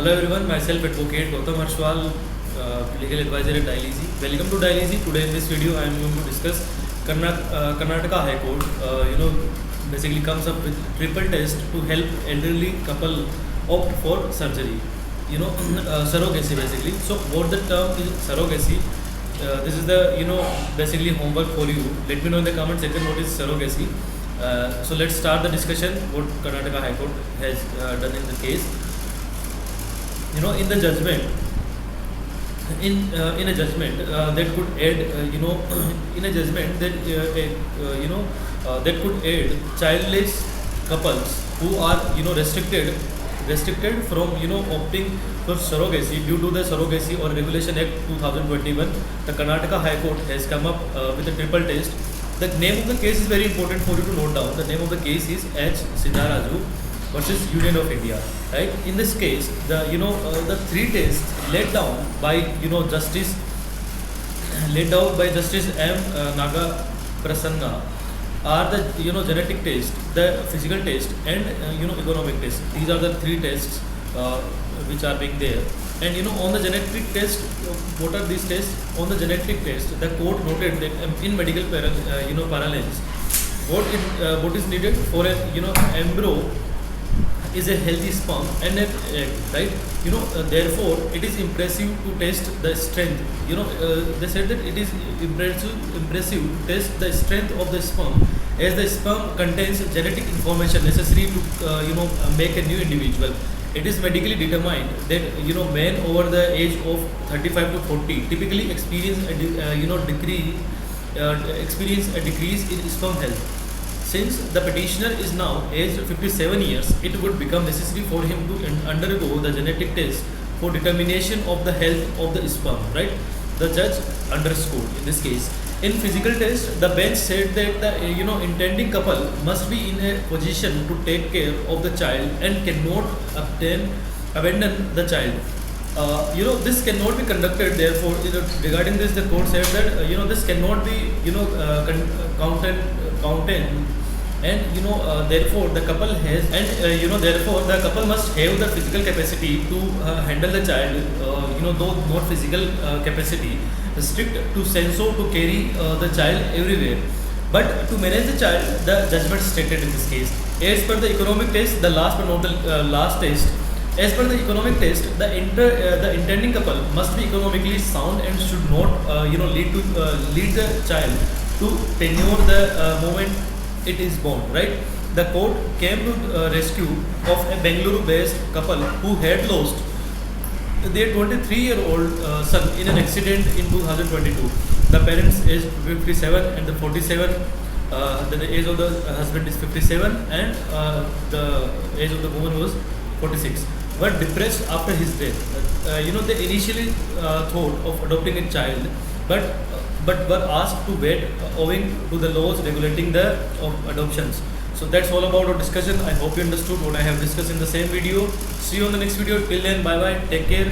Hello everyone, myself Advocate Gautam Harshwal, legal advisor at Dialyzy. Welcome to Dialyzy. Today in this video I am going to discuss Karnataka High Court. Basically comes up with triple test to help elderly couple opt for surgery. Surrogacy basically. So what the term is surrogacy? This is the basically homework for you. Let me know in the comment section what is surrogacy. So let's start the discussion. What Karnataka High Court has done in the case. In the judgment, in a judgment that could aid, in a judgment that that could aid childless couples who are restricted from opting for surrogacy due to the Surrogacy or Regulation Act 2021. The Karnataka High Court has come up with a triple test. The name of the case is very important for you to note down. The name of the case is H. Siddharaju versus Union of India. Right? In this case, the three tests laid down by Justice M. Naga Prasanna are the genetic test, the physical test, and economic test. These are the three tests which are being there. And on the genetic test, what are these tests? On the genetic test, the court noted that in medical parlance, what is needed for a embryo is a healthy sperm and an egg, right? Therefore, it is impressive to test the strength. They said that it is impressive to test the strength of the sperm, as the sperm contains genetic information necessary to make a new individual. It is medically determined that men over the age of 35 to 40 typically experience a decrease in sperm health. Since the petitioner is now aged 57 years, it would become necessary for him to undergo the genetic test for determination of the health of the sperm, right? The judge underscored in this case. In physical test, the bench said that the intending couple must be in a position to take care of the child and cannot abandon the child. This cannot be conducted. Therefore, regarding this, the court said that this cannot be counted. And therefore the couple has, and therefore the couple must have the physical capacity to handle the child, though not physical capacity strict to censor to carry the child everywhere, but to manage the child. The judgment stated in this case, as per the economic test, the last but not the last test. As per the economic test, the intending couple must be economically sound and should not lead the child to tenure the moment it is born, right? The court came to rescue of a Bengaluru-based couple who had lost their 23-year-old son in an accident in 2022. The parents is 57 and the 47. The age of the husband is 57 and the age of the woman was 46. Were depressed after his death. They initially thought of adopting a child, but were asked to wait owing to the laws regulating the adoptions. So that's all about our discussion. I hope you understood what I have discussed in the same video. See you on the next video. Till then, bye bye. Take care.